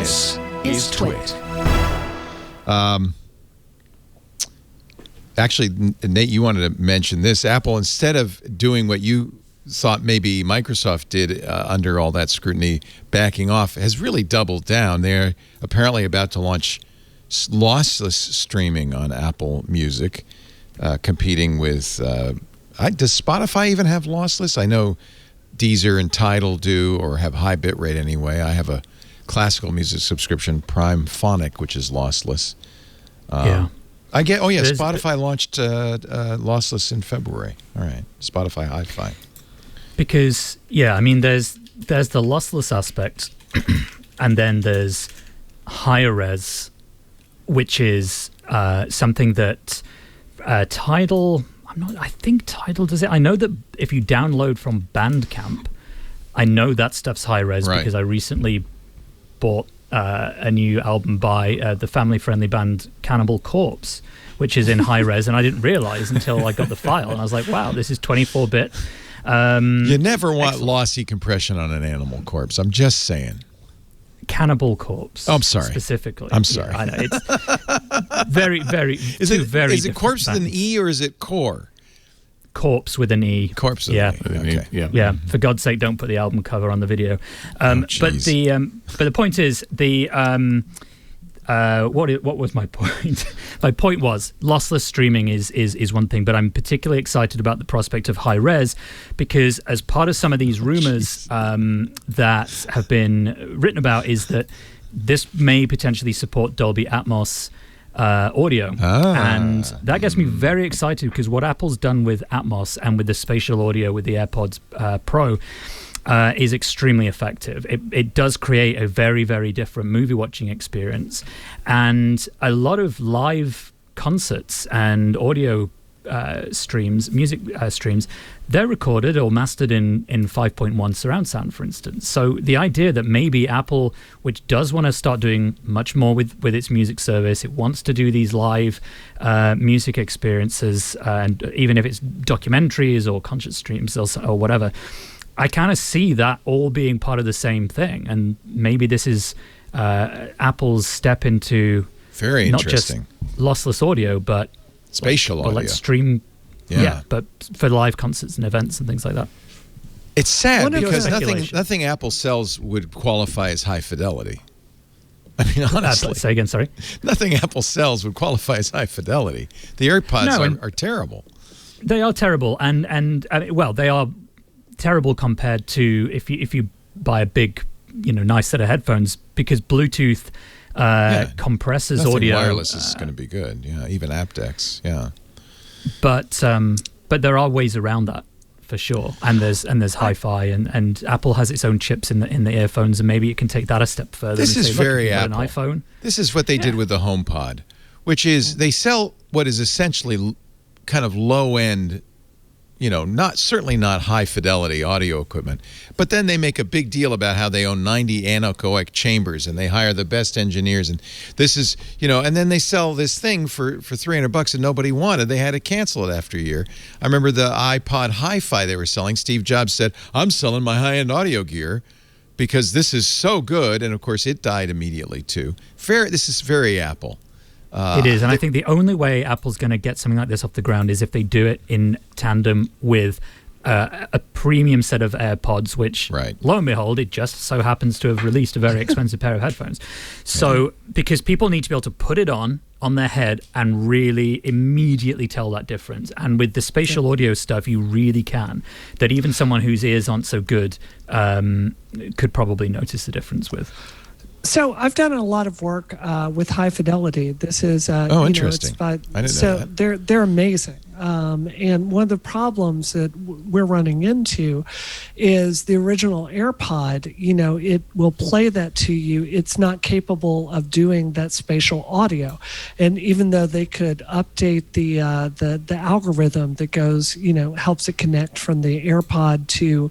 This is TWiT. Actually, Nate, you wanted to mention this. Apple, instead of doing what you thought maybe Microsoft did under all that scrutiny, backing off, has really doubled down. They're apparently about to launch lossless streaming on Apple Music, competing with... does Spotify even have lossless? I know Deezer and Tidal do, or have high bitrate anyway. I have a classical music subscription, Prime Phonic, which is lossless. Yeah. Spotify launched lossless in February. All right, Spotify Hi-Fi. Because there's the lossless aspect, and then there's higher res, which is something that Tidal. I think Tidal does it. I know that if you download from Bandcamp, I know that stuff's high res because I recently bought a new album by the family-friendly band Cannibal Corpse, which is in high res, and I didn't realize until I got the file, and I was like, wow, this is 24-bit. You never want lossy compression on an Animal Corpse. I'm just saying. Cannibal Corpse. Oh, I'm sorry. Specifically. I'm sorry. Yeah, I know. It's very, very... Is it Corpse with an E or is it Core? Corpse with an E. Corpse with an E. Okay. Yeah. For God's sake, don't put the album cover on the video. But the point is what was my point? My point was lossless streaming is one thing, but I'm particularly excited about the prospect of high res because as part of some of these rumors that have been written about is that this may potentially support Dolby Atmos audio, and that gets me very excited because what Apple's done with Atmos and with the spatial audio with the AirPods Pro is extremely effective. It does create a very, very different movie watching experience, and a lot of live concerts and audio streams, music streams, they're recorded or mastered in 5.1 surround sound, for instance. So the idea that maybe Apple, which does want to start doing much more with its music service, it wants to do these live music experiences, and even if it's documentaries or concert streams or whatever, I kind of see that all being part of the same thing. And maybe this is Apple's step into very not interesting just lossless audio, but spatial audio. Let's stream, but for live concerts and events and things like that. It's sad because nothing Apple sells would qualify as high fidelity. I mean, honestly. Say again, sorry? Nothing Apple sells would qualify as high fidelity. The AirPods are terrible. They are terrible, and they are terrible compared to if you buy a big, nice set of headphones, because Bluetooth compresses audio. Wireless is going to be good. Yeah, even aptX. Yeah, but there are ways around that for sure. And there's hi-fi, and Apple has its own chips in the earphones, and maybe it can take that a step further. This is very Apple. Apple. An iPhone. This is what they did with the HomePod, which is they sell what is essentially kind of low end. Certainly not high fidelity audio equipment, but then they make a big deal about how they own 90 anechoic chambers and they hire the best engineers, and this is, and then they sell this thing for $300 and nobody wanted. They had to cancel it after a year. I remember the iPod Hi-Fi they were selling. Steve Jobs said, "I'm selling my high-end audio gear because this is so good," and of course it died immediately too. This is very Apple. It is, and I think the only way Apple's going to get something like this off the ground is if they do it in tandem with a premium set of AirPods, which, lo and behold, it just so happens to have released a very expensive pair of headphones. So, because people need to be able to put it on their head and really immediately tell that difference. And with the spatial audio stuff, you really can. That even someone whose ears aren't so good could probably notice the difference with. So I've done a lot of work with high fidelity. This is interesting. I didn't know that. They're amazing. And one of the problems that we're running into is the original AirPod. It will play that to you. It's not capable of doing that spatial audio. And even though they could update the algorithm that goes, helps it connect from the AirPod to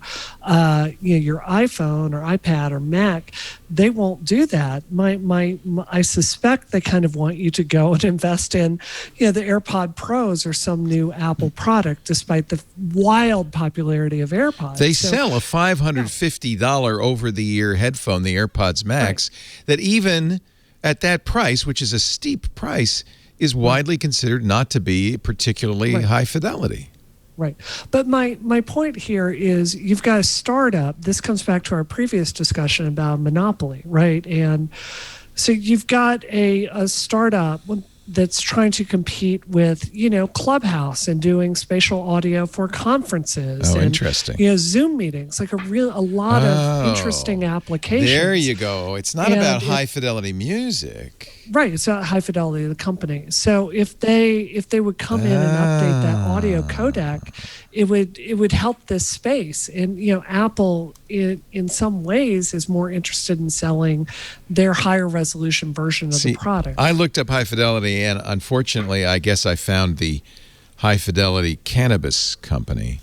your iPhone or iPad or Mac, they won't do that. I suspect they kind of want you to go and invest in, the AirPod Pros or some new new Apple product, despite the wild popularity of AirPods. They sell a $550 over-the-ear headphone, the AirPods Max, that even at that price, which is a steep price, is widely considered not to be particularly high fidelity. Right. But my point here is you've got a startup. This comes back to our previous discussion about monopoly, right? And so you've got a startup that's trying to compete with, Clubhouse and doing spatial audio for conferences. Oh, and, interesting. Zoom meetings, like a lot of interesting applications. There you go. It's not about high fidelity music. Right, it's not high fidelity of the company. So if they would come in and update that audio codec, it would help this space. And Apple in some ways is more interested in selling their higher resolution version of the product. I looked up high fidelity, and unfortunately, I guess I found the high fidelity cannabis company.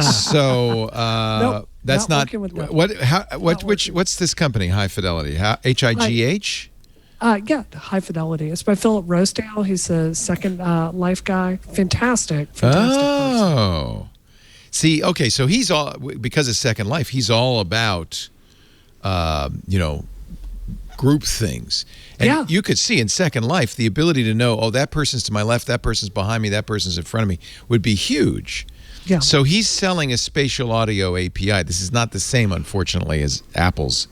So nope, that's not what's this company? High fidelity? HIGH? Yeah, High Fidelity. It's by Philip Rosedale. He's the Second Life guy. Fantastic person. See, okay, so he's all, because of Second Life, he's all about, group things. And you could see in Second Life, the ability to know, oh, that person's to my left, that person's behind me, that person's in front of me, would be huge. Yeah. So he's selling a spatial audio API. This is not the same, unfortunately, as Apple's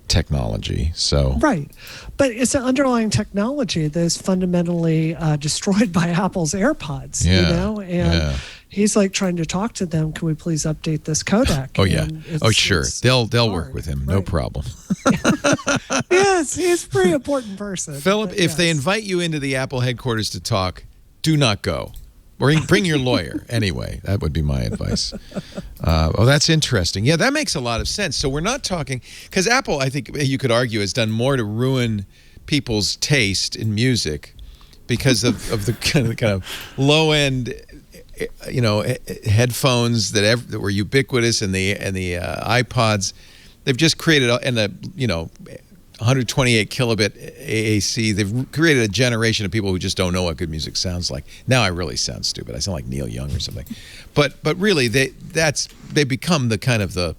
technology. Right, but it's an underlying technology that is fundamentally destroyed by Apple's AirPods. And he's like trying to talk to them. Can we please update this codec? Oh yeah. Sure. They'll work with him. No problem. Yes, he's a pretty important person. Philip, if they invite you into the Apple headquarters to talk, do not go. Bring your lawyer. Anyway, that would be my advice. That's interesting. Yeah, that makes a lot of sense. So we're not talking, because Apple, I think you could argue, has done more to ruin people's taste in music because of the kind of low end, headphones that were ubiquitous, and the iPods. They've just created 128 kilobit AAC. They've created a generation of people who just don't know what good music sounds like. Now I really sound stupid. I sound like Neil Young or something. But really, they become the kind of the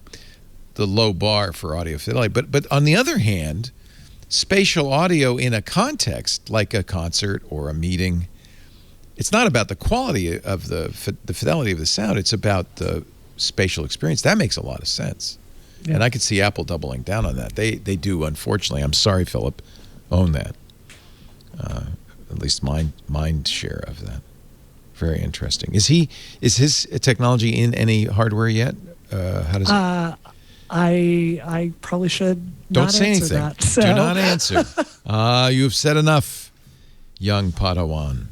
low bar for audio fidelity. But on the other hand, spatial audio in a context like a concert or a meeting, it's not about the quality of the fidelity of the sound. It's about the spatial experience. That makes a lot of sense. Yeah. And I could see Apple doubling down on that. They do, unfortunately. I'm sorry, Philip, own that. At least mind share of that. Very interesting. Is his technology in any hardware yet? How does it? I probably should Don't not say answer anything. that. So. Do not answer. You've said enough, young Padawan.